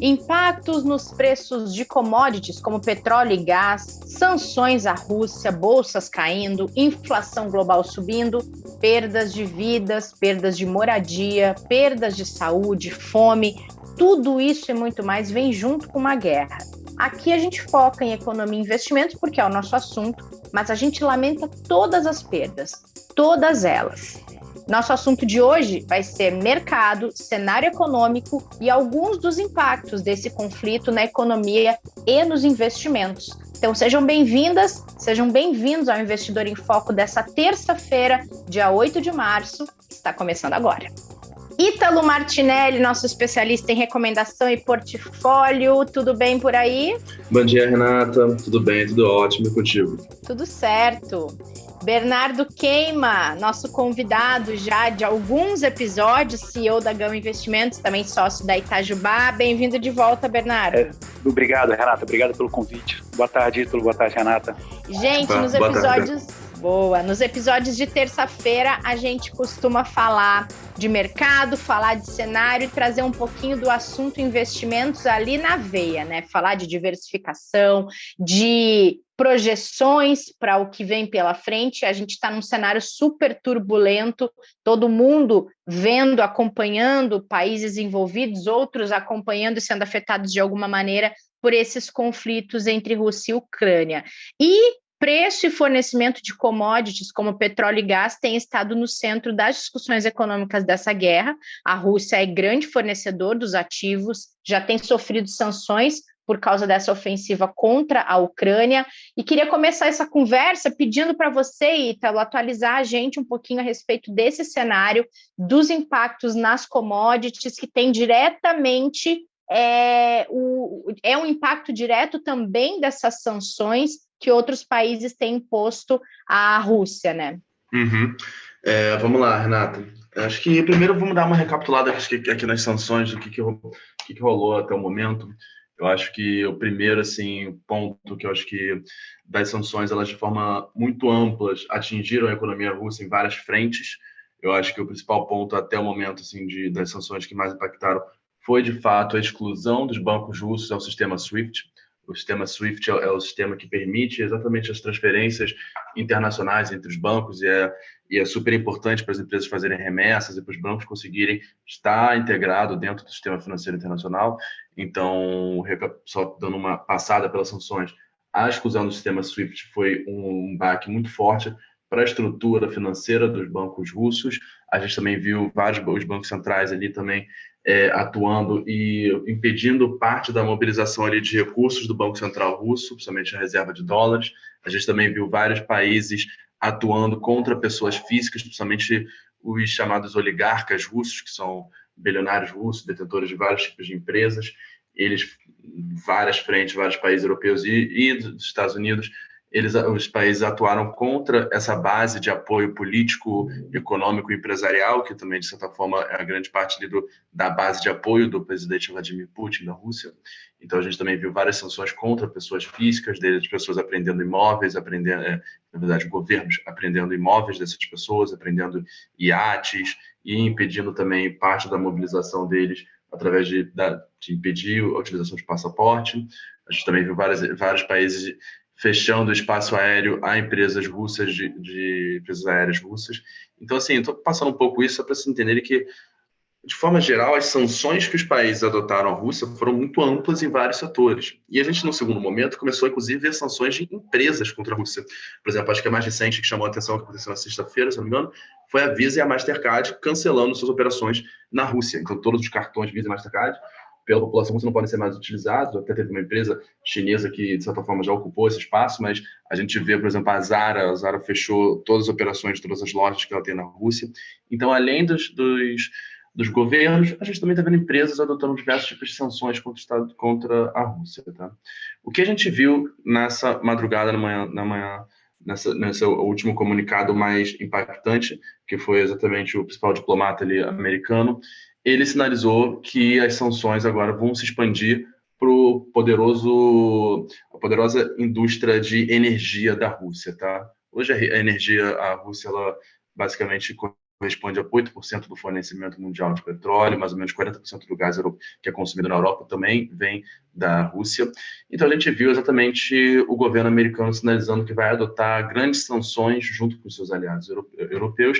Impactos nos preços de commodities como petróleo e gás, sanções à Rússia, bolsas caindo, inflação global subindo, perdas de vidas, perdas de moradia, perdas de saúde, fome, tudo isso e muito mais vem junto com uma guerra. Aqui a gente foca em economia e investimentos porque é o nosso assunto, mas a gente lamenta todas as perdas, todas elas. Nosso assunto de hoje vai ser mercado, cenário econômico e alguns dos impactos desse conflito na economia e nos investimentos. Então sejam bem-vindas, sejam bem-vindos ao Investidor em Foco dessa terça-feira, dia 8 de março, que está começando agora. Ítalo Martinelli, nosso especialista em recomendação e portfólio, tudo bem por aí? Bom dia, Renata, tudo bem, tudo ótimo e contigo? Tudo certo. Bernardo Queima, nosso convidado já de alguns episódios, CEO da Gama Investimentos, também sócio da Itajubá. Bem-vindo de volta, Bernardo. Obrigado, Renata. Obrigado pelo convite. Boa tarde, Ítalo. Boa tarde, Renata. Gente, nos episódios de terça-feira, a gente costuma falar de mercado, falar de cenário e trazer um pouquinho do assunto investimentos ali na veia, né? Falar de diversificação, de projeções para o que vem pela frente. A gente está num cenário super turbulento, todo mundo vendo, acompanhando, países envolvidos, outros acompanhando e sendo afetados de alguma maneira por esses conflitos entre Rússia e Ucrânia. E preço e fornecimento de commodities como petróleo e gás têm estado no centro das discussões econômicas dessa guerra. A Rússia é grande fornecedor dos ativos, já tem sofrido sanções por causa dessa ofensiva contra a Ucrânia. E queria começar essa conversa pedindo para você, Ítalo, atualizar a gente um pouquinho a respeito desse cenário, dos impactos nas commodities, que tem diretamente, um impacto direto também dessas sanções que outros países têm imposto à Rússia, né? Vamos lá, Renata. Acho que primeiro vamos dar uma recapitulada aqui nas sanções, do que rolou até o momento. Eu acho que o primeiro ponto que eu acho que das sanções, elas de forma muito ampla atingiram a economia russa em várias frentes. Eu acho que o principal ponto até o momento das sanções que mais impactaram foi, de fato, a exclusão dos bancos russos ao sistema SWIFT. O sistema SWIFT é o sistema que permite exatamente as transferências internacionais entre os bancos e é super importante para as empresas fazerem remessas e para os bancos conseguirem estar integrado dentro do sistema financeiro internacional. Então, só dando uma passada pelas sanções, a exclusão do sistema SWIFT foi um baque muito forte para a estrutura financeira dos bancos russos. A gente também viu os bancos centrais ali também atuando e impedindo parte da mobilização ali de recursos do Banco Central russo, principalmente a reserva de dólares. A gente também viu vários países atuando contra pessoas físicas, principalmente os chamados oligarcas russos, que são bilionários russos, detentores de vários tipos de empresas. Eles, várias frentes, vários países europeus e dos Estados Unidos, os países atuaram contra essa base de apoio político, econômico e empresarial, que também, de certa forma, é a grande parte da base de apoio do presidente Vladimir Putin da Rússia. Então, a gente também viu várias sanções contra pessoas físicas, de pessoas apreendendo imóveis, na verdade, governos apreendendo imóveis dessas pessoas, apreendendo iates e impedindo também parte da mobilização deles através de impedir a utilização de passaporte. A gente também viu vários países fechando o espaço aéreo a empresas russas, de empresas aéreas russas. Então, estou passando um pouco isso só para vocês entenderem que, de forma geral, as sanções que os países adotaram à Rússia foram muito amplas em vários setores. E a gente, no segundo momento, começou, inclusive, a ver sanções de empresas contra a Rússia. Por exemplo, acho que a mais recente que chamou a atenção, que aconteceu na sexta-feira, se não me engano, foi a Visa e a Mastercard cancelando suas operações na Rússia. Então, todos os cartões Visa e Mastercard, pela população russa, não podem ser mais utilizados. Até teve uma empresa chinesa que, de certa forma, já ocupou esse espaço, mas a gente vê, por exemplo, a Zara fechou todas as operações, todas as lojas que ela tem na Rússia. Então, além dos governos, a gente também está vendo empresas adotando diversos tipos de sanções contra a Rússia. Tá? O que a gente viu nessa madrugada, nesse último comunicado mais impactante, que foi exatamente o principal diplomata ali americano, ele sinalizou que as sanções agora vão se expandir para a poderosa indústria de energia da Rússia. Tá? Hoje a Rússia ela basicamente corresponde a 8% do fornecimento mundial de petróleo, mais ou menos 40% do gás que é consumido na Europa também vem da Rússia. Então, a gente viu exatamente o governo americano sinalizando que vai adotar grandes sanções junto com seus aliados europeus,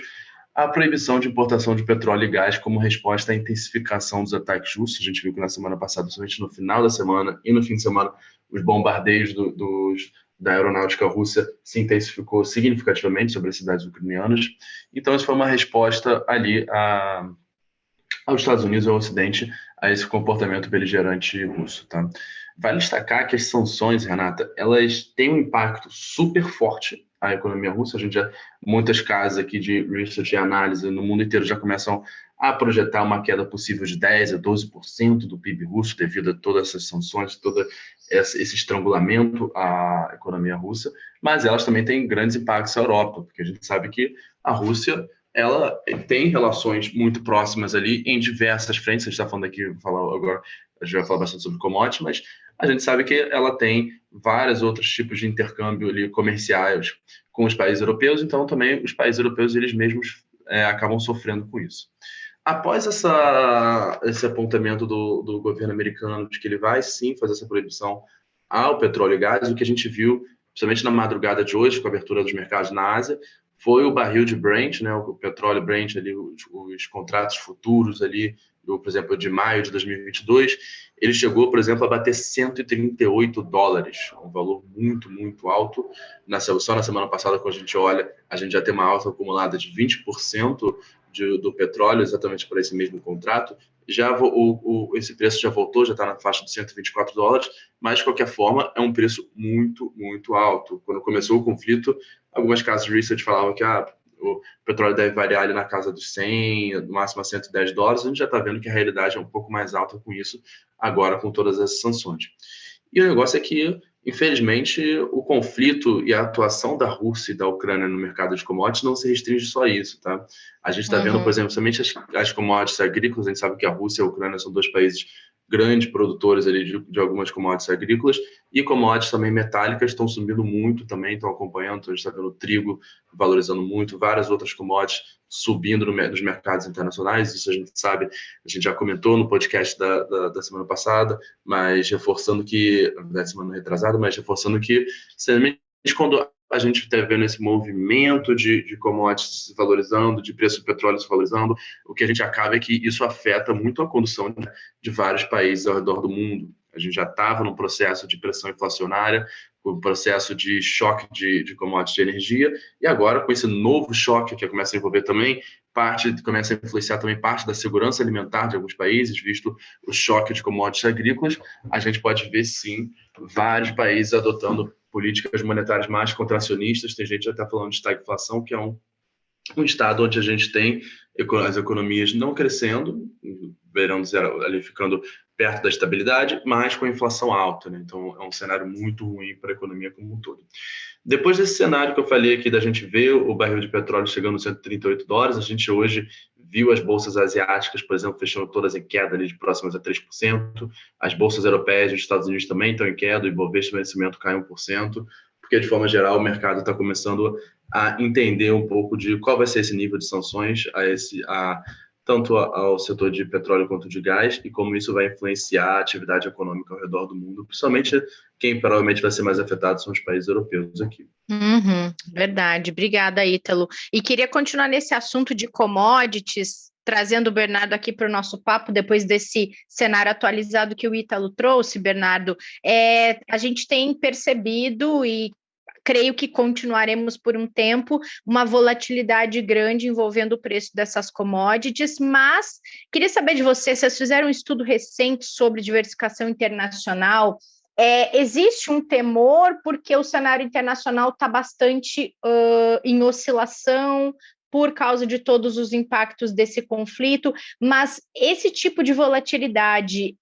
a proibição de importação de petróleo e gás como resposta à intensificação dos ataques russos. A gente viu que na semana passada, somente no final da semana e no fim de semana, os bombardeios da aeronáutica russa se intensificou significativamente sobre as cidades ucranianas. Então, isso foi uma resposta ali aos Estados Unidos e ao Ocidente a esse comportamento beligerante russo. Tá? Vale destacar que as sanções, Renata, elas têm um impacto super forte à economia russa. Muitas casas aqui de research e análise no mundo inteiro já começam a projetar uma queda possível de 10% a 12% do PIB russo devido a todas essas sanções, todo esse estrangulamento à economia russa, mas elas também têm grandes impactos à Europa, porque a gente sabe que a Rússia ela tem relações muito próximas ali em diversas frentes. A gente está falando aqui, agora, a gente vai falar bastante sobre commodities, mas a gente sabe que ela tem vários outros tipos de intercâmbio ali comerciais com os países europeus, então também os países europeus eles mesmos acabam sofrendo com isso. Após esse apontamento do governo americano de que ele vai sim fazer essa proibição ao petróleo e gás, o que a gente viu, principalmente na madrugada de hoje, com a abertura dos mercados na Ásia, foi o barril de Brent, né, o petróleo Brent, ali, os contratos futuros ali, por exemplo, de maio de 2022, ele chegou, por exemplo, a bater $138, um valor muito, muito alto. Só na semana passada, quando a gente olha, a gente já tem uma alta acumulada de 20% do petróleo, exatamente para esse mesmo contrato. Esse preço já voltou, já está na faixa de $124, mas, de qualquer forma, é um preço muito, muito alto. Quando começou o conflito, algumas casas de research falavam que o petróleo deve variar ali na casa dos 100, no máximo a $110. A gente já está vendo que a realidade é um pouco mais alta com isso, agora com todas as sanções. E o negócio é que, infelizmente, o conflito e a atuação da Rússia e da Ucrânia no mercado de commodities não se restringe só a isso, tá? A gente está vendo, por exemplo, somente as commodities agrícolas. A gente sabe que a Rússia e a Ucrânia são dois países grandes produtores ali de algumas commodities agrícolas, e commodities também metálicas estão subindo muito também, estão acompanhando. Então, a gente está vendo o trigo valorizando muito, várias outras commodities subindo nos mercados internacionais. Isso a gente sabe, a gente já comentou no podcast da semana passada, mas reforçando que, da semana retrasada, mas reforçando que, sinceramente, quando a gente está vendo esse movimento de commodities se valorizando, de preço do petróleo se valorizando, o que a gente acaba é que isso afeta muito a condução de vários países ao redor do mundo. A gente já estava num processo de pressão inflacionária, com um processo de choque de commodities de energia, e agora com esse novo choque que começa a envolver também, começa a influenciar também parte da segurança alimentar de alguns países, visto o choque de commodities agrícolas, a gente pode ver, sim, vários países adotando políticas monetárias mais contracionistas. Tem gente já está falando de estagflação, que é um estado onde a gente tem as economias não crescendo, verão ali ficando perto da estabilidade, mas com a inflação alta, né? Então, é um cenário muito ruim para a economia como um todo. Depois desse cenário que eu falei aqui, da gente ver o barril de petróleo chegando a $138, a gente hoje viu as bolsas asiáticas, por exemplo, fechando todas em queda ali de próximas a 3%. As bolsas europeias e os Estados Unidos também estão em queda, o Ibovespa vencimento cai 1%, porque, de forma geral, o mercado está começando a entender um pouco de qual vai ser esse nível de sanções tanto ao setor de petróleo quanto de gás, e como isso vai influenciar a atividade econômica ao redor do mundo. Principalmente, quem provavelmente vai ser mais afetado são os países europeus aqui. Verdade. Obrigada, Ítalo. E queria continuar nesse assunto de commodities, trazendo o Bernardo aqui para o nosso papo, depois desse cenário atualizado que o Ítalo trouxe, Bernardo. A gente tem percebido, e creio que continuaremos por um tempo, uma volatilidade grande envolvendo o preço dessas commodities, mas queria saber de você, vocês fizeram um estudo recente sobre diversificação internacional. Existe um temor porque o cenário internacional está bastante em oscilação por causa de todos os impactos desse conflito, mas esse tipo de volatilidade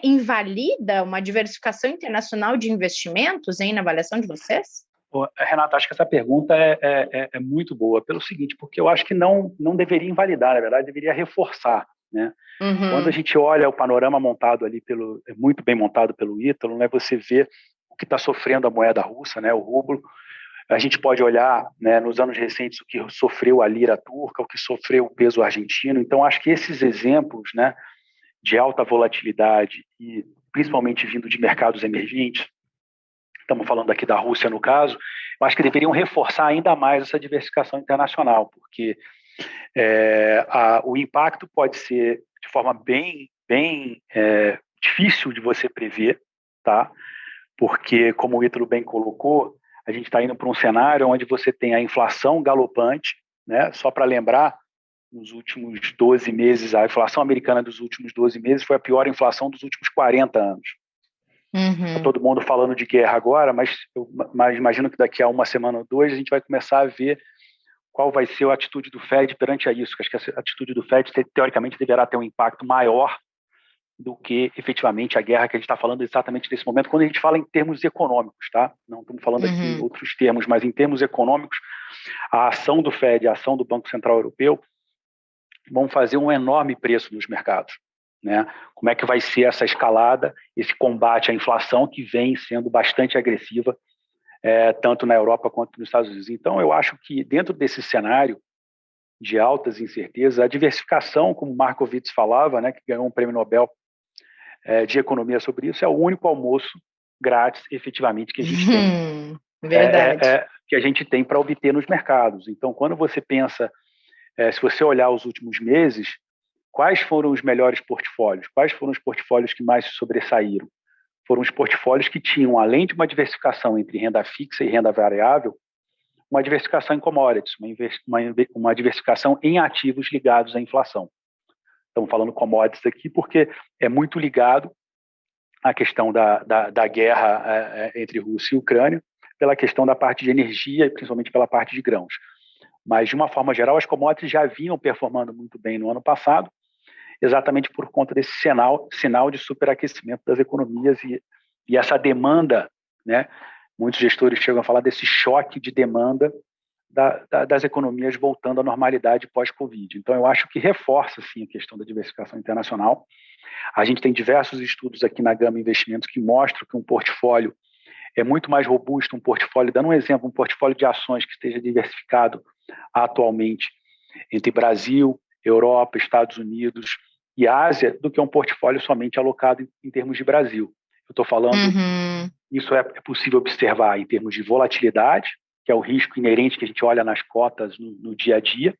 invalida uma diversificação internacional de investimentos, hein, na avaliação de vocês? Renata, acho que essa pergunta é muito boa, pelo seguinte, porque eu acho que não deveria invalidar, na verdade, deveria reforçar, né? Quando a gente olha o panorama montado ali, muito bem montado pelo Ítalo, né, você vê o que está sofrendo a moeda russa, né, o rublo. A gente pode olhar, né, nos anos recentes o que sofreu a lira turca, o que sofreu o peso argentino. Então, acho que esses exemplos, né, de alta volatilidade e principalmente vindo de mercados emergentes, estamos falando aqui da Rússia no caso, eu acho que deveriam reforçar ainda mais essa diversificação internacional, porque o impacto pode ser de forma bem difícil de você prever, tá? Porque, como o Ítalo bem colocou, a gente está indo para um cenário onde você tem a inflação galopante, né? Só para lembrar, nos últimos 12 meses, a inflação americana dos últimos 12 meses foi a pior inflação dos últimos 40 anos. Está todo mundo falando de guerra agora, mas imagino que daqui a uma semana ou duas a gente vai começar a ver qual vai ser a atitude do Fed perante a isso. Acho que a atitude do Fed, teoricamente, deverá ter um impacto maior do que, efetivamente, a guerra que a gente está falando exatamente nesse momento, quando a gente fala em termos econômicos, tá? Não estamos falando aqui em outros termos, mas em termos econômicos, a ação do Fed, a ação do Banco Central Europeu vão fazer um enorme preço nos mercados, né? Como é que vai ser essa escalada, esse combate à inflação que vem sendo bastante agressiva, tanto na Europa quanto nos Estados Unidos. Então, eu acho que dentro desse cenário de altas incertezas, a diversificação, como Markowitz falava, né, que ganhou um prêmio Nobel de economia sobre isso, é o único almoço grátis, efetivamente, que a gente tem. Verdade. Que a gente tem para obter nos mercados. Então, quando você pensa, se você olhar os últimos meses, quais foram os melhores portfólios? Quais foram os portfólios que mais se sobressaíram? Foram os portfólios que tinham, além de uma diversificação entre renda fixa e renda variável, uma diversificação em commodities, uma diversificação em ativos ligados à inflação. Estamos falando commodities aqui porque é muito ligado à questão da guerra entre Rússia e Ucrânia, pela questão da parte de energia e principalmente pela parte de grãos. Mas, de uma forma geral, as commodities já vinham performando muito bem no ano passado, exatamente por conta desse sinal de superaquecimento das economias e essa demanda, né? Muitos gestores chegam a falar desse choque de demanda das economias voltando à normalidade pós-Covid. Então, eu acho que reforça, sim, a questão da diversificação internacional. A gente tem diversos estudos aqui na Gama Investimentos que mostram que um portfólio é muito mais robusto, um portfólio, dando um exemplo, um portfólio de ações que esteja diversificado atualmente entre Brasil, Europa, Estados Unidos e Ásia, do que um portfólio somente alocado em termos de Brasil. Eu estou falando, isso é possível observar em termos de volatilidade, que é o risco inerente que a gente olha nas cotas no dia a dia,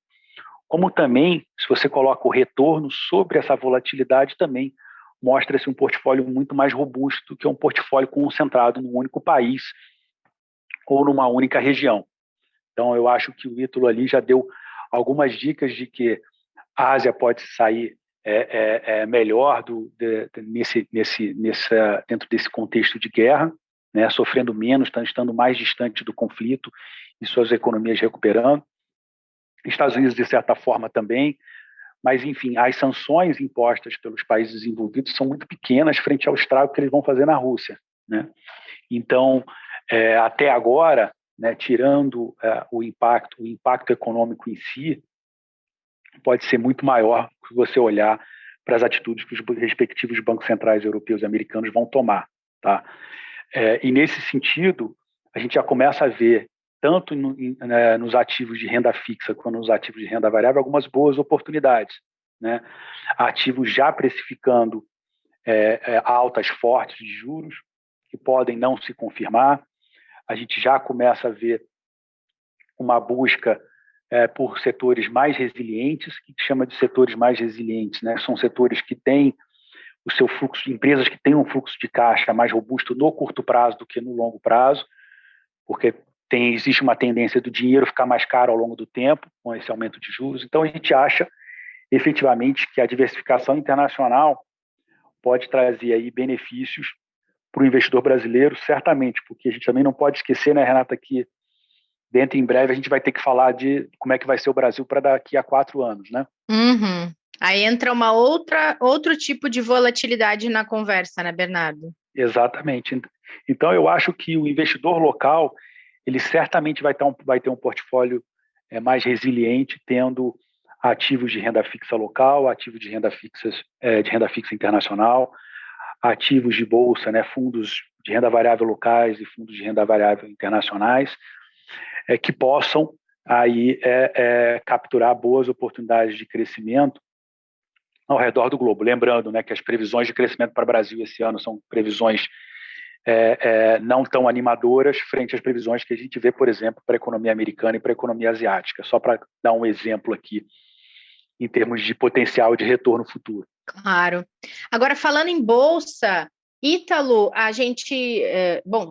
como também, se você coloca o retorno sobre essa volatilidade, também mostra-se um portfólio muito mais robusto que um portfólio concentrado num único país ou numa única região. Então, eu acho que o Ítalo ali já deu algumas dicas de que a Ásia pode sair melhor dentro desse contexto de guerra, né, sofrendo menos, estando mais distante do conflito e suas economias recuperando. Estados Unidos, de certa forma, também. Mas, enfim, as sanções impostas pelos países desenvolvidos são muito pequenas frente ao estrago que eles vão fazer na Rússia, né? Então, até agora, né, tirando o impacto econômico em si, pode ser muito maior se você olhar para as atitudes que os respectivos bancos centrais europeus e americanos vão tomar, tá? E, nesse sentido, a gente já começa a ver, tanto nos ativos de renda fixa quanto nos ativos de renda variável, algumas boas oportunidades, né? Ativos já precificando altas fortes de juros, que podem não se confirmar. A gente já começa a ver uma busca por setores mais resilientes, que chama de setores mais resilientes, né? São setores que têm o seu fluxo de empresas que têm um fluxo de caixa mais robusto no curto prazo do que no longo prazo, porque existe uma tendência do dinheiro ficar mais caro ao longo do tempo, com esse aumento de juros. Então, a gente acha, efetivamente, que a diversificação internacional pode trazer aí benefícios para o investidor brasileiro, certamente, porque a gente também não pode esquecer, né, Renata, que dentro em breve a gente vai ter que falar de como é que vai ser o Brasil para daqui a 4 anos, né? Aí entra outro tipo de volatilidade na conversa, né, Bernardo? Exatamente. Então, eu acho que o investidor local, ele certamente vai ter um portfólio mais resiliente, tendo ativos de renda fixa local, ativos de renda fixa internacional, ativos de bolsa, né, fundos de renda variável locais e fundos de renda variável internacionais. que possam aí capturar boas oportunidades de crescimento ao redor do globo. Lembrando, né, que as previsões de crescimento para o Brasil esse ano são previsões não tão animadoras frente às previsões que a gente vê, por exemplo, para a economia americana e para a economia asiática, só para dar um exemplo aqui em termos de potencial de retorno futuro. Claro. Agora, falando em bolsa, Ítalo, a gente,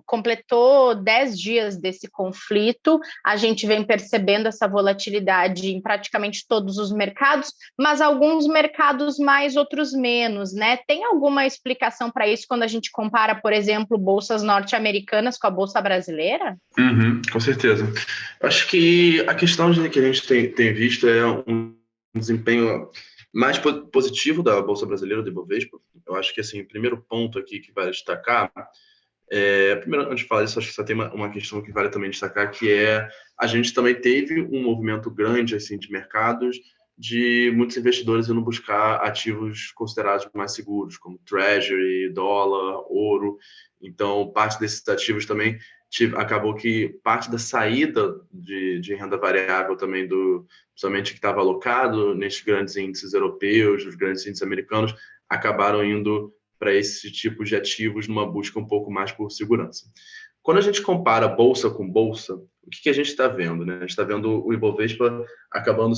completou 10 dias desse conflito, a gente vem percebendo essa volatilidade em praticamente todos os mercados, mas alguns mercados mais, outros menos, né? Tem alguma explicação para isso quando a gente compara, por exemplo, bolsas norte-americanas com a bolsa brasileira? Com certeza. Acho que a questão que a gente tem visto é um desempenho mais positivo da Bolsa Brasileira, do Ibovespa. Eu acho que, assim, o primeiro ponto aqui que vale destacar, primeiro, antes de falar isso, acho que só tem uma questão que vale também destacar, que a gente também teve um movimento grande, assim, de mercados, de muitos investidores indo buscar ativos considerados mais seguros, como Treasury, dólar, ouro. Então, parte desses ativos também acabou que parte da saída de renda variável também principalmente que estava alocado nesses grandes índices europeus, os grandes índices americanos, acabaram indo para esse tipo de ativos numa busca um pouco mais por segurança. Quando a gente compara bolsa com bolsa, o que a gente está vendo, né? A gente está vendo o Ibovespa acabando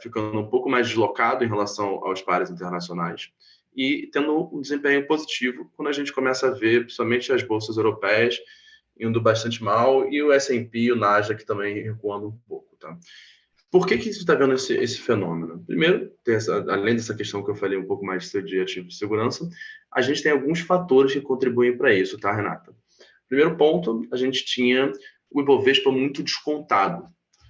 ficando um pouco mais deslocado em relação aos pares internacionais e tendo um desempenho positivo quando a gente começa a ver, principalmente as bolsas europeias, indo bastante mal, e o S&P e o Nasdaq também recuando um pouco, tá? Por que você está vendo esse fenômeno? Primeiro, além dessa questão que eu falei um pouco mais de ativo de segurança, a gente tem alguns fatores que contribuem para isso, tá, Renata? Primeiro ponto, a gente tinha o Ibovespa muito descontado.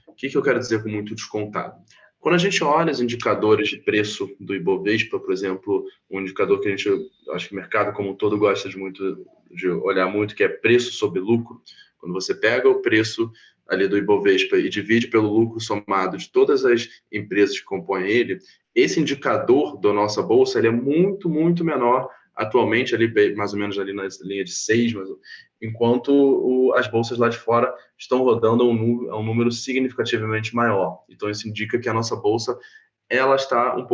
O que eu quero dizer com muito descontado? Quando a gente olha os indicadores de preço do Ibovespa, por exemplo, um indicador que acho que o mercado como um todo gosta de olhar muito, que é preço sobre lucro. Quando você pega o preço ali do Ibovespa e divide pelo lucro somado de todas as empresas que compõem ele, esse indicador da nossa bolsa ele é muito, muito menor atualmente, ali, mais ou menos ali na linha de 6, enquanto as bolsas lá de fora estão rodando a um número significativamente maior. Então, isso indica que a nossa bolsa ela estava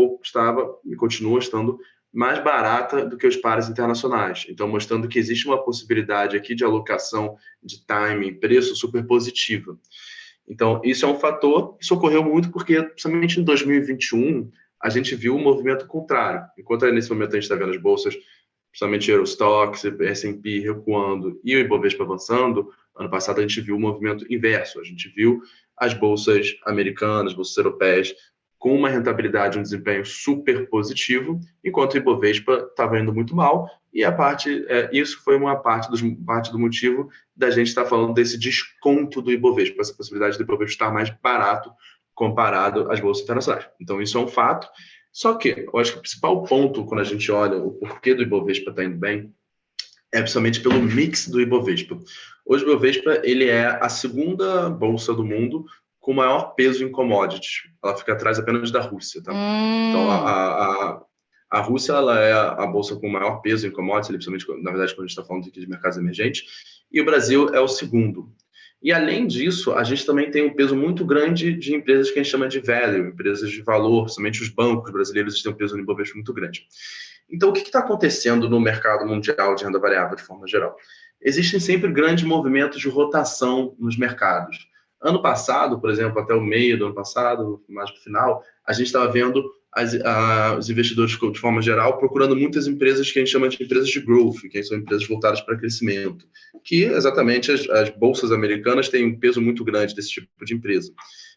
e continua estando mais barata do que os pares internacionais. Então, mostrando que existe uma possibilidade aqui de alocação de timing, preço super positiva. Então, isso é um fator. Isso ocorreu muito porque, principalmente em 2021, a gente viu um movimento contrário. Enquanto nesse momento a gente está vendo as bolsas, principalmente Eurostoxx, S&P recuando e o Ibovespa avançando, ano passado a gente viu um movimento inverso. A gente viu as bolsas americanas, bolsas europeias, com uma rentabilidade, um desempenho super positivo, enquanto o Ibovespa estava indo muito mal, e isso foi uma parte do motivo da gente estar falando desse desconto do Ibovespa, essa possibilidade do Ibovespa estar mais barato comparado às bolsas internacionais. Então, isso é um fato. Só que, eu acho que o principal ponto, quando a gente olha o porquê do Ibovespa estar indo bem, é principalmente pelo mix do Ibovespa. Hoje, o Ibovespa ele é a segunda bolsa do mundo com maior peso em commodities. Ela fica atrás apenas da Rússia, tá? Então, a Rússia ela é a bolsa com maior peso em commodities, principalmente, na verdade, quando a gente está falando aqui de mercados emergentes, e o Brasil é o segundo. E, além disso, a gente também tem um peso muito grande de empresas que a gente chama de value, empresas de valor, principalmente os bancos brasileiros têm um peso no Ibovespa muito grande. Então, o que está acontecendo no mercado mundial de renda variável, de forma geral? Existem sempre grandes movimentos de rotação nos mercados. Ano passado, por exemplo, até o meio do ano passado, mais para o final, a gente estava vendo os investidores, de forma geral, procurando muitas empresas que a gente chama de empresas de growth, que são empresas voltadas para crescimento, que exatamente as bolsas americanas têm um peso muito grande desse tipo de empresa,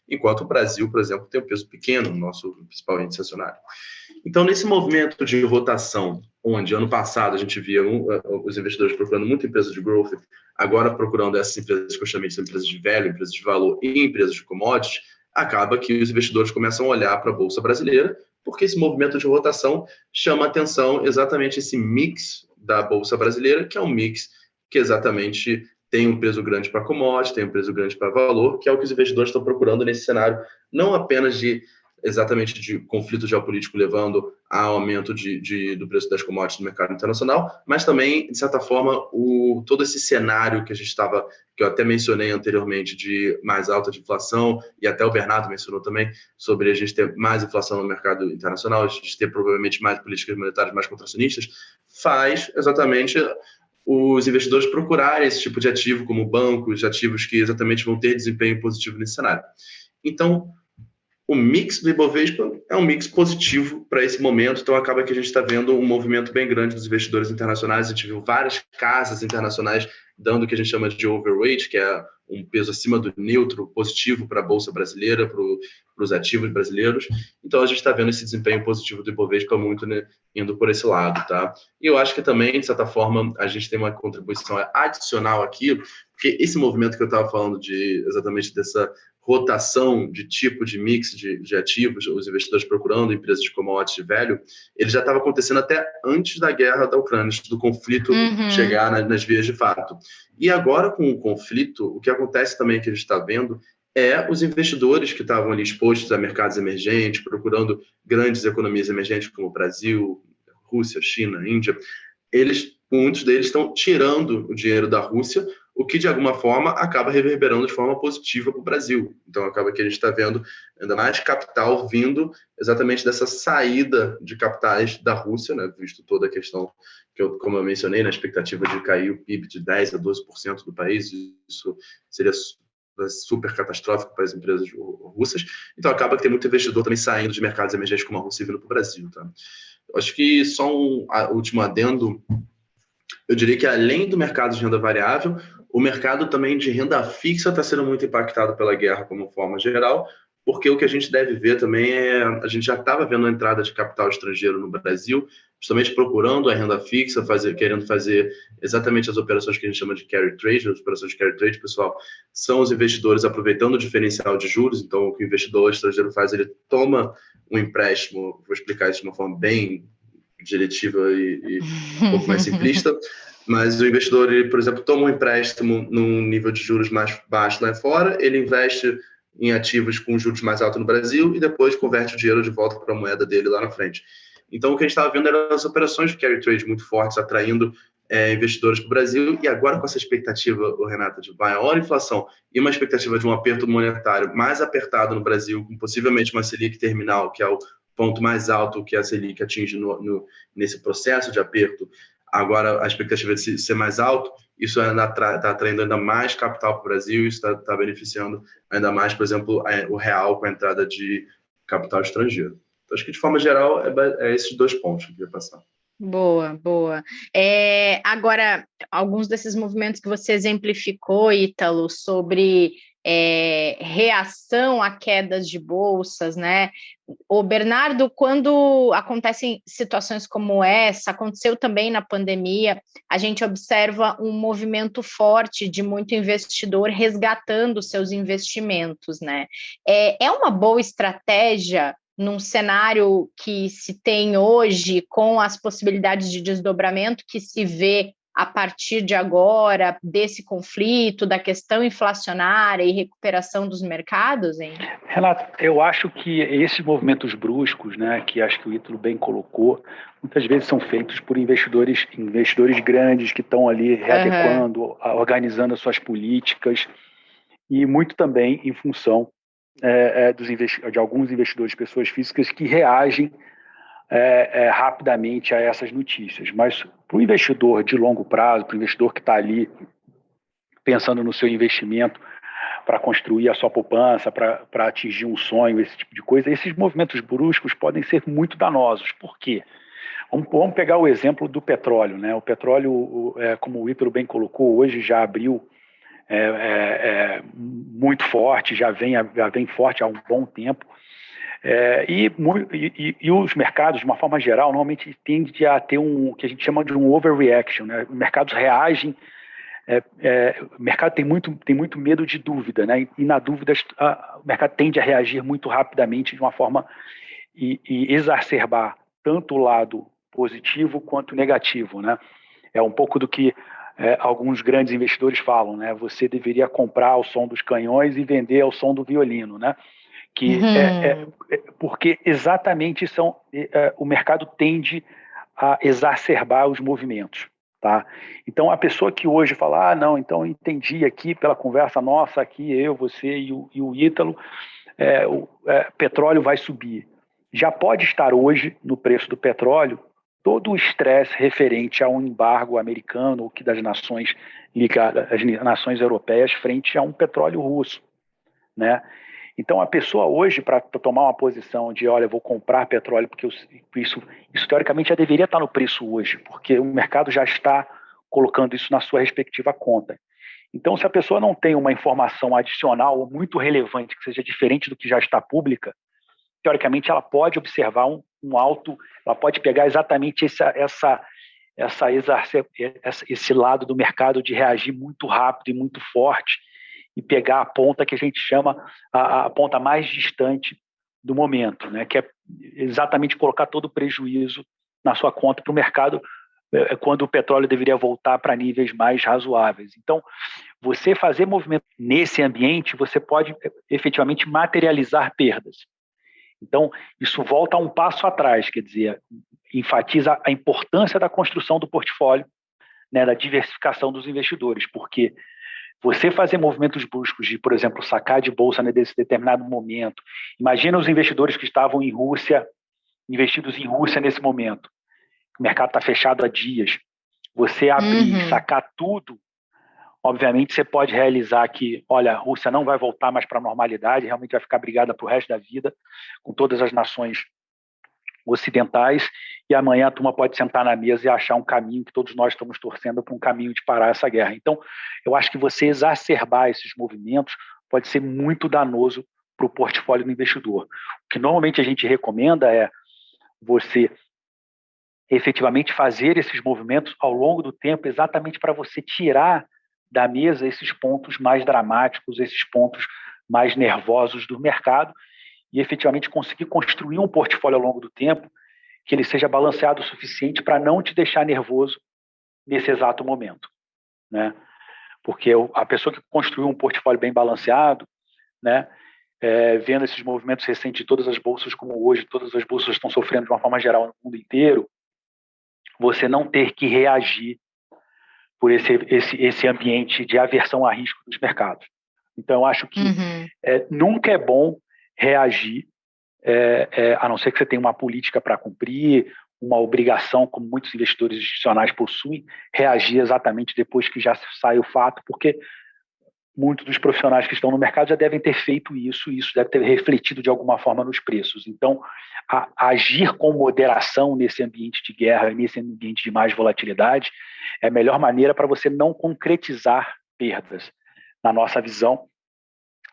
enquanto o Brasil, por exemplo, tem um peso pequeno no nosso principal índice acionário. Então, nesse movimento de rotação, onde ano passado a gente via os investidores procurando muita empresa de growth, agora procurando essas empresas que eu chamei de empresas de value, empresas de valor e empresas de commodities, acaba que os investidores começam a olhar para a Bolsa Brasileira, porque esse movimento de rotação chama atenção exatamente esse mix da Bolsa Brasileira, que é um mix que exatamente tem um peso grande para commodities, tem um peso grande para valor, que é o que os investidores estão procurando nesse cenário, não apenas exatamente de conflito geopolítico levando ao aumento do preço das commodities no mercado internacional, mas também, de certa forma, todo esse cenário que que eu até mencionei anteriormente, de mais alta de inflação, e até o Bernardo mencionou também, sobre a gente ter mais inflação no mercado internacional, a gente ter provavelmente mais políticas monetárias mais contracionistas, faz exatamente os investidores procurarem esse tipo de ativo, como bancos, ativos que exatamente vão ter desempenho positivo nesse cenário. Então, o mix do Ibovespa é um mix positivo para esse momento, então acaba que a gente está vendo um movimento bem grande dos investidores internacionais. A gente viu várias casas internacionais dando o que a gente chama de overweight, que é um peso acima do neutro, positivo para a Bolsa brasileira, para os ativos brasileiros. Então a gente está vendo esse desempenho positivo do Ibovespa muito, né, indo por esse lado, tá? E eu acho que também, de certa forma, a gente tem uma contribuição adicional aqui, porque esse movimento que eu estava falando exatamente dessa rotação de tipo de mix de ativos, os investidores procurando empresas de commodities de velho, ele já estava acontecendo até antes da guerra da Ucrânia, antes do conflito chegar nas vias de fato. E agora, com o conflito, o que acontece também que a gente está vendo é os investidores que estavam ali expostos a mercados emergentes, procurando grandes economias emergentes como o Brasil, Rússia, China, Índia, muitos deles estão tirando o dinheiro da Rússia, o que, de alguma forma, acaba reverberando de forma positiva para o Brasil. Então, acaba que a gente está vendo ainda mais capital vindo exatamente dessa saída de capitais da Rússia, né? Visto toda a questão que, como eu mencionei, na expectativa de cair o PIB de 10% a 12% do país, isso seria super catastrófico para as empresas russas. Então, acaba que tem muito investidor também saindo de mercados emergentes como a Rússia e vindo para o Brasil. Tá? Eu acho que só um último adendo, eu diria que além do mercado de renda variável, o mercado também de renda fixa está sendo muito impactado pela guerra como forma geral, porque o que a gente deve ver também a gente já estava vendo a entrada de capital estrangeiro no Brasil, justamente procurando a renda fixa, querendo fazer exatamente as operações que a gente chama de carry trade. As operações de carry trade, pessoal, são os investidores aproveitando o diferencial de juros. Então, o que o investidor estrangeiro faz, ele toma um empréstimo, vou explicar isso de uma forma bem diretiva e um pouco mais simplista, mas o investidor, ele, por exemplo, toma um empréstimo num nível de juros mais baixo lá fora, ele investe em ativos com juros mais altos no Brasil e depois converte o dinheiro de volta para a moeda dele lá na frente. Então, o que a gente estava vendo eram as operações de carry trade muito fortes, atraindo investidores para o Brasil, e agora com essa expectativa, Renata, de maior inflação e uma expectativa de um aperto monetário mais apertado no Brasil, com possivelmente uma Selic terminal, que é o ponto mais alto que a Selic atinge nesse processo de aperto, agora a expectativa de ser mais alto, isso está atraindo ainda mais capital para o Brasil, isso está beneficiando ainda mais, por exemplo, o real com a entrada de capital estrangeiro. Então, acho que, de forma geral, é esses dois pontos que eu queria passar. Boa, boa. Agora, alguns desses movimentos que você exemplificou, Ítalo, sobre reação a quedas de bolsas, né? O Bernardo, quando acontecem situações como essa, aconteceu também na pandemia, a gente observa um movimento forte de muito investidor resgatando seus investimentos, né? É uma boa estratégia num cenário que se tem hoje, com as possibilidades de desdobramento que se vê a partir de agora, desse conflito, da questão inflacionária e recuperação dos mercados, hein? Renato, eu acho que esses movimentos bruscos, né, que acho que o Ítalo bem colocou, muitas vezes são feitos por investidores grandes que estão ali readequando, organizando as suas políticas, e muito também em função de alguns investidores, pessoas físicas, que reagem rapidamente a essas notícias. Mas para o investidor de longo prazo, para o investidor que está ali pensando no seu investimento para construir a sua poupança, para atingir um sonho, esse tipo de coisa, esses movimentos bruscos podem ser muito danosos. Por quê? Vamos pegar o exemplo do petróleo, né? O petróleo, como o Ítalo bem colocou, hoje já abriu muito forte, já vem forte há um bom tempo, e os mercados, de uma forma geral, normalmente tendem a ter o que a gente chama de um overreaction, né? Os mercados reagem, o mercado tem muito medo de dúvida, né? E na dúvida o mercado tende a reagir muito rapidamente de uma forma e exacerbar tanto o lado positivo quanto negativo, né? É um pouco do que alguns grandes investidores falam, né? Você deveria comprar ao som dos canhões e vender ao som do violino, né? Porque exatamente o mercado tende a exacerbar os movimentos. Tá? Então, a pessoa que hoje fala, não, então eu entendi aqui pela conversa nossa, aqui eu, você e o Ítalo, petróleo vai subir. Já pode estar hoje, no preço do petróleo, todo o estresse referente a um embargo americano ou que das nações ligadas, as nações europeias, frente a um petróleo russo, né? Então, a pessoa hoje, para tomar uma posição de, olha, eu vou comprar petróleo, porque isso teoricamente já deveria estar no preço hoje, porque o mercado já está colocando isso na sua respectiva conta. Então, se a pessoa não tem uma informação adicional ou muito relevante, que seja diferente do que já está pública, teoricamente ela pode observar ela pode pegar exatamente esse lado do mercado de reagir muito rápido e muito forte, e pegar a ponta que a gente chama a ponta mais distante do momento, né? Que é exatamente colocar todo o prejuízo na sua conta para o mercado quando o petróleo deveria voltar para níveis mais razoáveis. Então, você fazer movimento nesse ambiente, você pode efetivamente materializar perdas. Então, isso volta a um passo atrás, quer dizer, enfatiza a importância da construção do portfólio, né, da diversificação dos investidores, porque você fazer movimentos bruscos de, por exemplo, sacar de bolsa nesse determinado momento. Imagina os investidores que estavam investidos em Rússia nesse momento. O mercado está fechado há dias. Você abrir e sacar tudo, obviamente você pode realizar que, olha, a Rússia não vai voltar mais para a normalidade, realmente vai ficar brigada para o resto da vida com todas as nações ocidentais, e amanhã a turma pode sentar na mesa e achar um caminho que todos nós estamos torcendo para um caminho de parar essa guerra. Então, eu acho que você exacerbar esses movimentos pode ser muito danoso para o portfólio do investidor. O que normalmente a gente recomenda é você efetivamente fazer esses movimentos ao longo do tempo, exatamente para você tirar da mesa esses pontos mais dramáticos, esses pontos mais nervosos do mercado, e efetivamente conseguir construir um portfólio ao longo do tempo que ele seja balanceado o suficiente para não te deixar nervoso nesse exato momento, né? Porque a pessoa que construiu um portfólio bem balanceado, né, vendo esses movimentos recentes de todas as bolsas, como hoje todas as bolsas estão sofrendo de uma forma geral no mundo inteiro, você não ter que reagir por esse ambiente de aversão a risco dos mercados. Então, eu acho que nunca é bom reagir, a não ser que você tenha uma política para cumprir, uma obrigação, como muitos investidores institucionais possuem, reagir exatamente depois que já sai o fato, porque muitos dos profissionais que estão no mercado já devem ter feito isso, e isso deve ter refletido de alguma forma nos preços. Então, agir com moderação nesse ambiente de guerra, nesse ambiente de mais volatilidade, é a melhor maneira para você não concretizar perdas. Na nossa visão,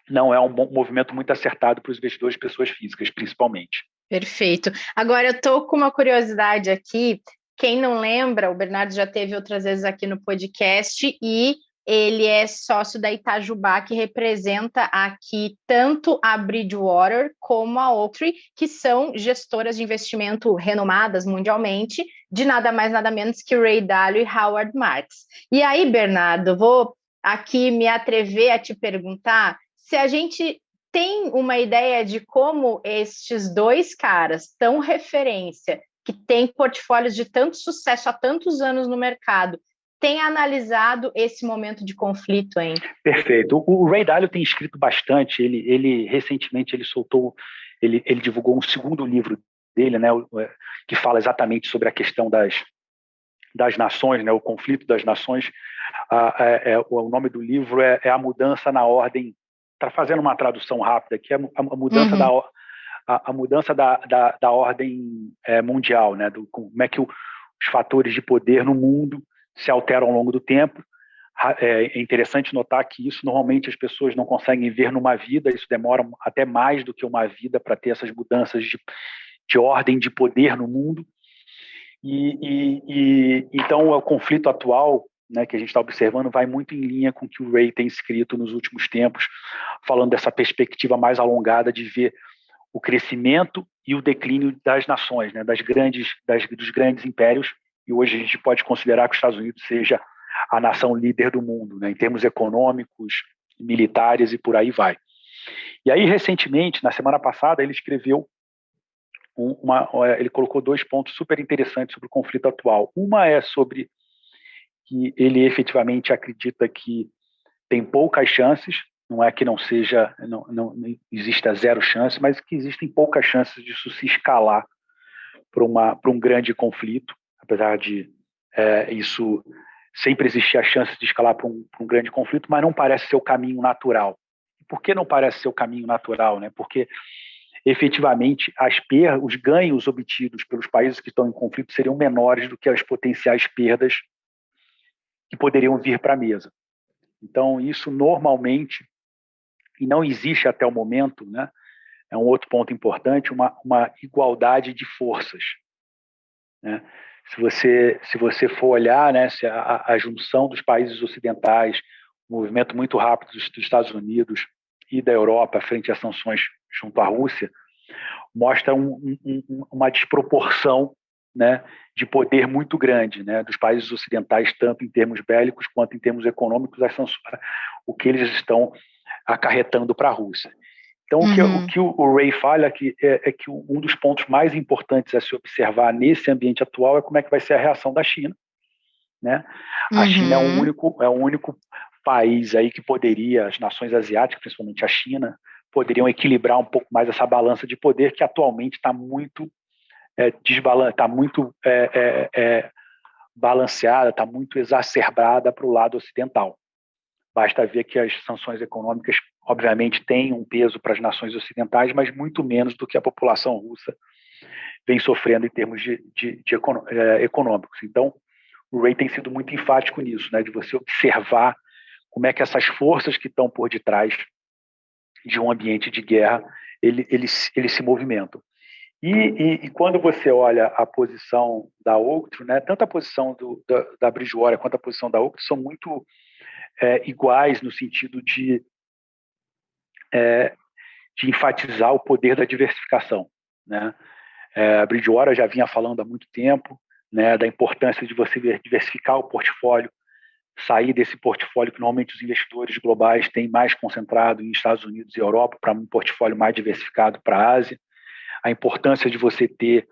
não é um bom movimento muito acertado para os investidores de pessoas físicas, principalmente. Perfeito. Agora, eu estou com uma curiosidade aqui. Quem não lembra, o Bernardo já teve outras vezes aqui no podcast, e ele é sócio da Itajubá, que representa aqui tanto a Bridgewater como a Oaktree, que são gestoras de investimento renomadas mundialmente, de nada mais nada menos que Ray Dalio e Howard Marks. E aí, Bernardo, vou aqui me atrever a te perguntar se a gente tem uma ideia de como estes dois caras, tão referência, que têm portfólios de tanto sucesso há tantos anos no mercado, tem analisado esse momento de conflito, hein? Perfeito. O Ray Dalio tem escrito bastante. Ele recentemente ele divulgou um segundo livro dele, né, que fala exatamente sobre a questão das nações, né, o conflito das nações. O nome do livro é A Mudança na Ordem. Está fazendo uma tradução rápida aqui, a mudança a mudança da ordem mundial, né, como é que os fatores de poder no mundo se alteram ao longo do tempo. É interessante notar que isso normalmente as pessoas não conseguem ver numa vida, isso demora até mais do que uma vida para ter essas mudanças de ordem de poder no mundo. Então o conflito atual, né, que a gente está observando, vai muito em linha com o que o Ray tem escrito nos últimos tempos, falando dessa perspectiva mais alongada de ver o crescimento e o declínio das nações, né, dos grandes impérios. E hoje a gente pode considerar que os Estados Unidos seja a nação líder do mundo, né, em termos econômicos, militares e por aí vai. E aí, recentemente, na semana passada, ele escreveu ele colocou 2 pontos super interessantes sobre o conflito atual. Uma é sobre que ele efetivamente acredita que tem poucas chances, não é que não seja, não exista 0 chance, mas que existem poucas chances disso se escalar para um grande conflito, apesar de isso sempre existir a chance de escalar para um grande conflito, mas não parece ser o caminho natural. Por que não parece ser o caminho natural, né? Porque efetivamente os ganhos obtidos pelos países que estão em conflito seriam menores do que as potenciais perdas que poderiam vir para a mesa. Então, isso normalmente, e não existe até o momento, né, é um outro ponto importante, uma igualdade de forças. Né? Se você for olhar, né, se a junção dos países ocidentais, um movimento muito rápido dos Estados Unidos e da Europa frente às sanções junto à Rússia, mostra uma desproporção, né, de poder muito grande, né, dos países ocidentais, tanto em termos bélicos quanto em termos econômicos, o que eles estão acarretando para a Rússia. Então, o que o Ray fala é que um dos pontos mais importantes a se observar nesse ambiente atual é como é que vai ser a reação da China. Né? A China é o único país aí que poderia, as nações asiáticas, principalmente a China, poderiam equilibrar um pouco mais essa balança de poder que atualmente está muito balanceada, está muito exacerbada para o lado ocidental. Basta ver que as sanções econômicas, obviamente, têm um peso para as nações ocidentais, mas muito menos do que a população russa vem sofrendo em termos econômicos. Então, o Ray tem sido muito enfático nisso, né, de você observar como é que essas forças que estão por detrás de um ambiente de guerra, eles se movimentam. E quando você olha a posição da Oaktree, né, tanto a posição da Bridgewater quanto a posição da Oaktree são muito iguais no sentido de enfatizar o poder da diversificação. Né? A Bridgewater já vinha falando há muito tempo, né, da importância de você diversificar o portfólio, sair desse portfólio que normalmente os investidores globais têm mais concentrado em Estados Unidos e Europa para um portfólio mais diversificado para a Ásia, a importância de você ter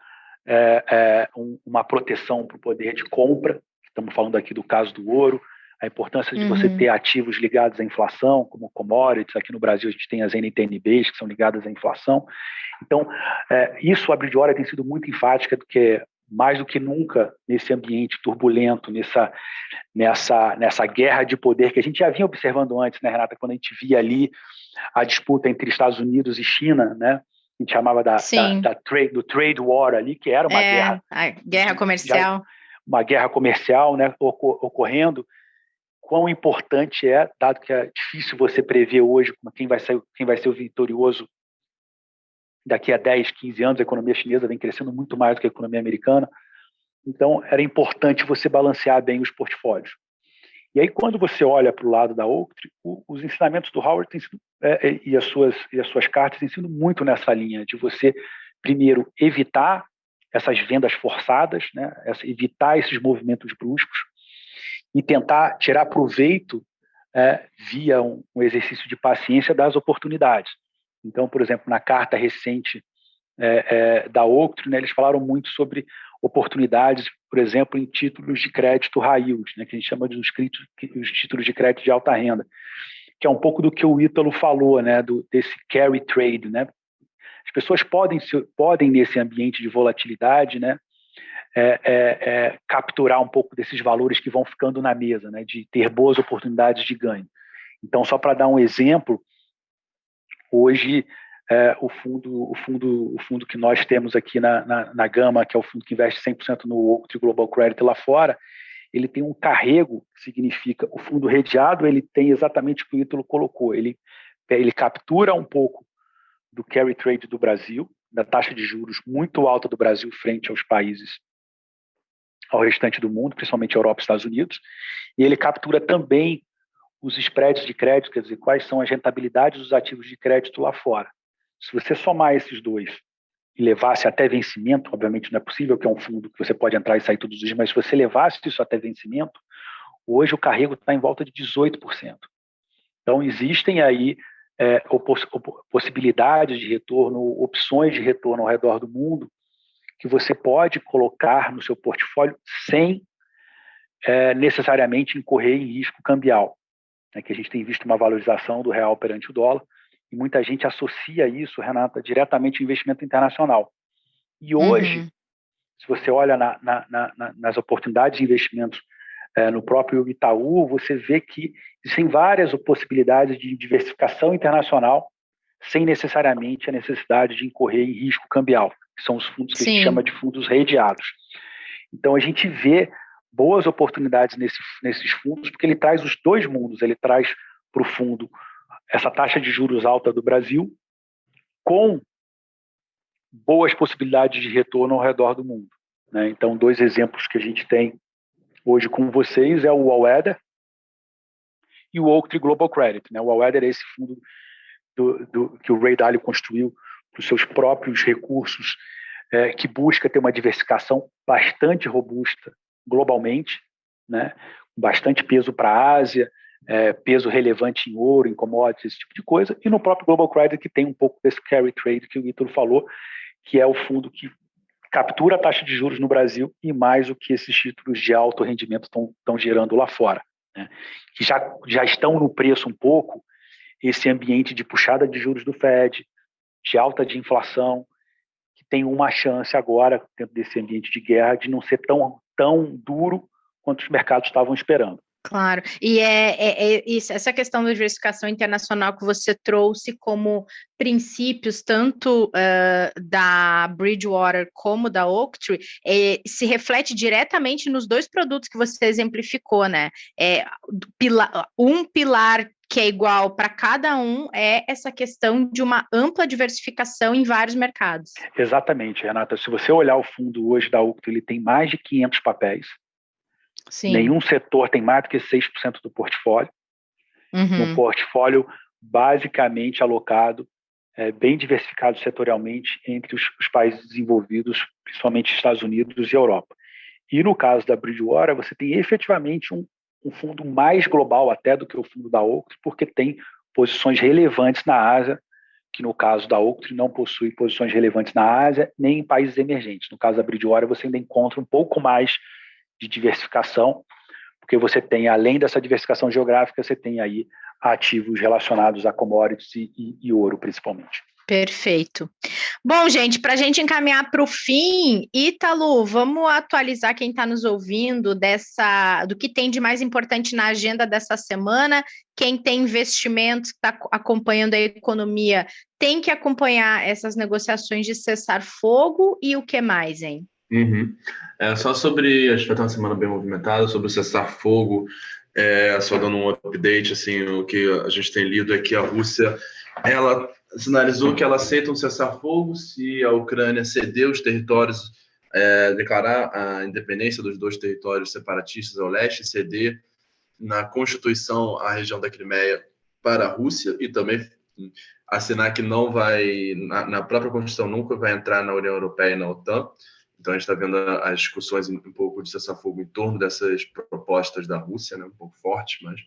uma proteção para o poder de compra, estamos falando aqui do caso do ouro, a importância de você ter ativos ligados à inflação, como commodities. Aqui no Brasil a gente tem as NTNBs, que são ligadas à inflação. Então, isso a Bridgewater tem sido muito enfática, mais do que nunca, nesse ambiente turbulento, nessa guerra de poder que a gente já vinha observando antes, né, Renata, quando a gente via ali a disputa entre Estados Unidos e China, né, a gente chamava do trade war ali, que era uma guerra... A guerra comercial. Uma guerra comercial, né, ocorrendo. Quão importante dado que é difícil você prever hoje quem vai ser o vitorioso daqui a 10, 15 anos. A economia chinesa vem crescendo muito mais do que a economia americana. Então, era importante você balancear bem os portfólios. E aí, quando você olha para o lado da Oaktree, os ensinamentos do Howard têm sido, e as suas cartas têm sido muito nessa linha de você, primeiro, evitar essas vendas forçadas, né, evitar esses movimentos bruscos e tentar tirar proveito via um exercício de paciência das oportunidades. Então, por exemplo, na carta recente da Oaktree, né, eles falaram muito sobre oportunidades, por exemplo, em títulos de crédito high yield, né, que a gente chama de os títulos de crédito de alta renda, que é um pouco do que o Ítalo falou, né, desse carry trade. Né? As pessoas podem nesse ambiente de volatilidade, né, capturar um pouco desses valores que vão ficando na mesa, né, de ter boas oportunidades de ganho. Então, só para dar um exemplo, hoje o fundo que nós temos aqui na Gama, que é o fundo que investe 100% no Oaktree Global Credit lá fora, ele tem um carrego, que significa o fundo redeado, ele tem exatamente o que o Ítalo colocou, ele captura um pouco do carry trade do Brasil, da taxa de juros muito alta do Brasil frente aos países, ao restante do mundo, principalmente Europa e Estados Unidos, e ele captura também os spreads de crédito, quer dizer, quais são as rentabilidades dos ativos de crédito lá fora. Se você somar esses dois e levasse até vencimento, obviamente não é possível, que é um fundo que você pode entrar e sair todos os dias, mas se você levasse isso até vencimento, hoje o carrego está em volta de 18%. Então, existem aí possibilidades de retorno, opções de retorno ao redor do mundo, que você pode colocar no seu portfólio sem necessariamente incorrer em risco cambial, né, que a gente tem visto uma valorização do real perante o dólar, e muita gente associa isso, Renata, diretamente ao investimento internacional. E hoje, se você olha nas oportunidades de investimentos no próprio Itaú, você vê que existem várias possibilidades de diversificação internacional sem necessariamente a necessidade de incorrer em risco cambial, que são os fundos que a gente chama de fundos redeados. Então, a gente vê boas oportunidades nesses fundos, porque ele traz os dois mundos. Ele traz para o fundo essa taxa de juros alta do Brasil com boas possibilidades de retorno ao redor do mundo, né? Então, 2 exemplos que a gente tem hoje com vocês é o All-Weather e o Oaktree Global Credit, né? O All-Weather é esse fundo que o Ray Dalio construiu para os seus próprios recursos, que busca ter uma diversificação bastante robusta globalmente, né? Bastante peso para a Ásia, peso relevante em ouro, em commodities, esse tipo de coisa, e no próprio Global Credit, que tem um pouco desse carry trade que o Ítalo falou, que é o fundo que captura a taxa de juros no Brasil e mais o que esses títulos de alto rendimento estão gerando lá fora, né? Que já estão no preço um pouco esse ambiente de puxada de juros do Fed, de alta de inflação, que tem uma chance agora, dentro desse ambiente de guerra, de não ser tão duro quanto os mercados estavam esperando. Claro, e isso, essa questão da diversificação internacional que você trouxe como princípios, tanto da Bridgewater como da Oaktree, se reflete diretamente nos 2 produtos que você exemplificou, né? Um pilar que é igual para cada um é essa questão de uma ampla diversificação em vários mercados. Exatamente, Renata. Se você olhar o fundo hoje da Oaktree, ele tem mais de 500 papéis. Sim. Nenhum setor tem mais do que 6% do portfólio. Um portfólio basicamente alocado, bem diversificado setorialmente entre os países desenvolvidos, principalmente Estados Unidos e Europa. E no caso da Bridgewater, você tem efetivamente um fundo mais global até do que o fundo da Oaktree, porque tem posições relevantes na Ásia, que no caso da Oaktree não possui posições relevantes na Ásia, nem em países emergentes. No caso da Bridgewater, você ainda encontra um pouco mais de diversificação, porque você tem, além dessa diversificação geográfica, você tem aí ativos relacionados a commodities e ouro, principalmente. Perfeito. Bom, gente, para a gente encaminhar para o fim, Ítalo, vamos atualizar quem está nos ouvindo do que tem de mais importante na agenda dessa semana. Quem tem investimentos, está acompanhando a economia, tem que acompanhar essas negociações de cessar-fogo e o que mais, hein? Só sobre, acho que vai ter uma semana bem movimentada, sobre o cessar-fogo, só dando um update, assim, o que a gente tem lido é que a Rússia, ela sinalizou que ela aceita um cessar-fogo se a Ucrânia ceder os territórios, declarar a independência dos 2 territórios separatistas ao leste, ceder na Constituição a região da Crimeia para a Rússia e também assinar que não vai, na própria Constituição, nunca vai entrar na União Europeia e na OTAN. Então, a gente está vendo as discussões um pouco de cessar-fogo em torno dessas propostas da Rússia, né? Um pouco fortes, mas...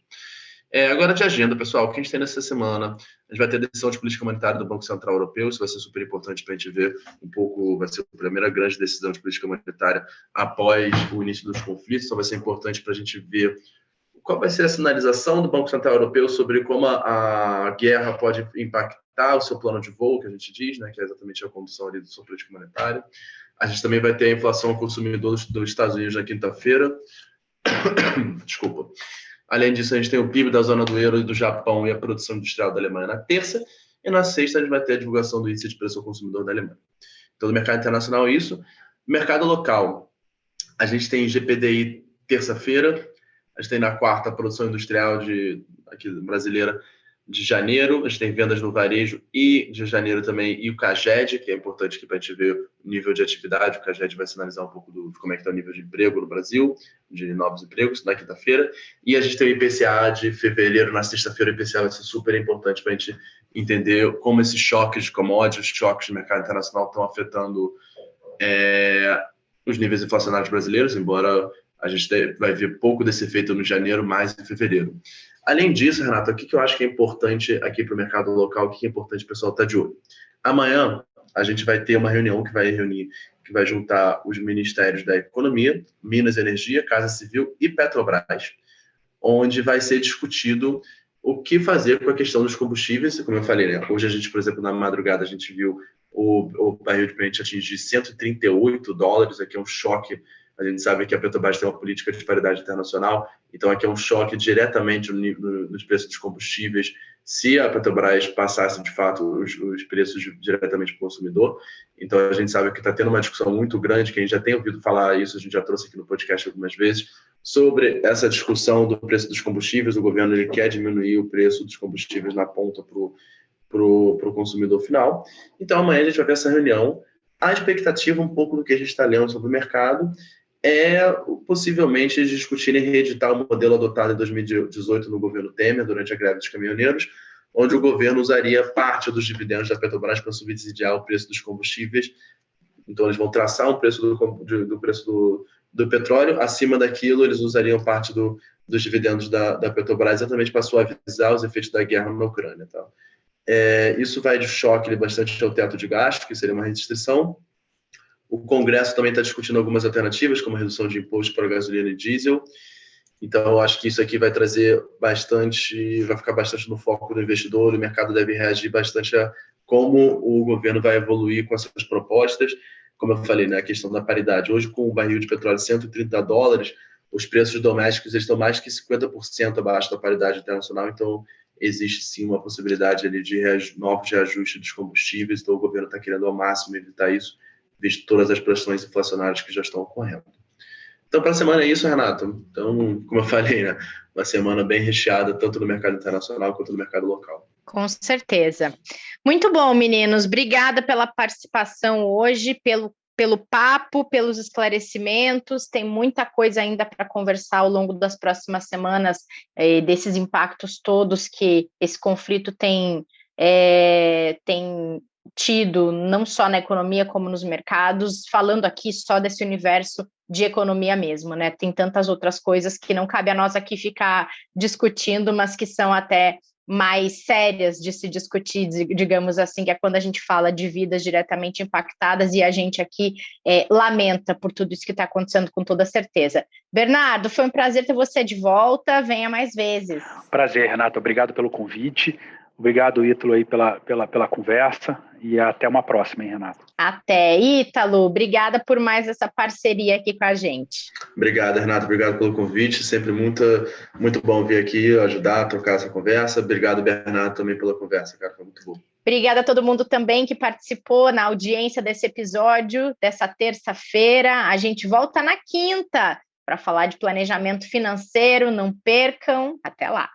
Agora de agenda, pessoal, o que a gente tem nessa semana? A gente vai ter a decisão de política monetária do Banco Central Europeu, isso vai ser super importante para a gente ver um pouco, vai ser a primeira grande decisão de política monetária após o início dos conflitos, então vai ser importante para a gente ver qual vai ser a sinalização do Banco Central Europeu sobre como a guerra pode impactar o seu plano de voo, que a gente diz, né, que é exatamente a condução ali da sua política monetária. A gente também vai ter a inflação ao consumidor dos Estados Unidos na quinta-feira. Desculpa. Além disso, a gente tem o PIB da zona do euro e do Japão e a produção industrial da Alemanha na terça. E na sexta, a gente vai ter a divulgação do índice de preço ao consumidor da Alemanha. Então, no mercado internacional, isso. Mercado local, a gente tem GPDI terça-feira. A gente tem na quarta a produção industrial aqui brasileira de janeiro, a gente tem vendas no varejo e de janeiro também, e o CAGED, que é importante aqui para a gente ver o nível de atividade. O CAGED vai sinalizar um pouco de como é que está o nível de emprego no Brasil, de novos empregos, na quinta-feira. E a gente tem o IPCA de fevereiro, na sexta-feira. O IPCA vai ser super importante para a gente entender como esses choques de commodities, choques de mercado internacional estão afetando os níveis inflacionários brasileiros, embora a gente vai ver pouco desse efeito no janeiro, mais em fevereiro. Além disso, Renato, o que eu acho que é importante aqui para o mercado local, o que é importante o pessoal estar de olho? Amanhã a gente vai ter uma reunião que vai juntar os ministérios da Economia, Minas e Energia, Casa Civil e Petrobras, onde vai ser discutido o que fazer com a questão dos combustíveis. Como eu falei, né? Hoje a gente, por exemplo, na madrugada a gente viu o barril de Brent atingir $138, aqui é um choque. A gente sabe que a Petrobras tem uma política de paridade internacional, então aqui é um choque diretamente nos preços dos combustíveis, se a Petrobras passasse, de fato, os preços diretamente para o consumidor. Então a gente sabe que está tendo uma discussão muito grande, que a gente já tem ouvido falar isso, a gente já trouxe aqui no podcast algumas vezes, sobre essa discussão do preço dos combustíveis. O governo ele quer diminuir o preço dos combustíveis na ponta para o consumidor final. Então amanhã a gente vai ver essa reunião. A expectativa, um pouco do que a gente está lendo sobre o mercado, é possivelmente eles discutirem reeditar o modelo adotado em 2018 no governo Temer, durante a greve dos caminhoneiros, onde o governo usaria parte dos dividendos da Petrobras para subsidiar o preço dos combustíveis. Então, eles vão traçar um preço do preço do petróleo, acima daquilo eles usariam parte dos dividendos da Petrobras exatamente para suavizar os efeitos da guerra na Ucrânia. Tá? Isso vai de choque bastante ao teto de gasto, que seria uma restrição. O Congresso também está discutindo algumas alternativas, como a redução de impostos para gasolina e diesel. Então, eu acho que isso aqui vai ficar bastante no foco do investidor. O mercado deve reagir bastante a como o governo vai evoluir com essas propostas. Como eu falei, né, a questão da paridade. Hoje, com o barril de petróleo $130, os preços domésticos estão mais que 50% abaixo da paridade internacional. Então, existe sim uma possibilidade ali de novos reajustes dos combustíveis. Então, o governo está querendo ao máximo evitar isso, visto todas as pressões inflacionárias que já estão ocorrendo. Então, para a semana é isso, Renato. Então, como eu falei, né, uma semana bem recheada, tanto no mercado internacional quanto no mercado local. Com certeza. Muito bom, meninos. Obrigada pela participação hoje, pelo papo, pelos esclarecimentos. Tem muita coisa ainda para conversar ao longo das próximas semanas, desses impactos todos que esse conflito tem tido, não só na economia como nos mercados, falando aqui só desse universo de economia mesmo, né? Tem tantas outras coisas que não cabe a nós aqui ficar discutindo, mas que são até mais sérias de se discutir, digamos assim, que é quando a gente fala de vidas diretamente impactadas, e a gente aqui lamenta por tudo isso que está acontecendo, com toda certeza. Bernardo, foi um prazer ter você de volta, venha mais vezes. Prazer, Renata, obrigado pelo convite. Obrigado, Ítalo, aí pela conversa, e até uma próxima, hein, Renato? Até, Ítalo, obrigada por mais essa parceria aqui com a gente. Obrigado, Renato, obrigado pelo convite, sempre muito bom vir aqui, ajudar, trocar essa conversa. Obrigado, Bernardo, também pela conversa, cara, foi muito bom. Obrigada a todo mundo também que participou na audiência desse episódio, dessa terça-feira. A gente volta na quinta para falar de planejamento financeiro, não percam, até lá.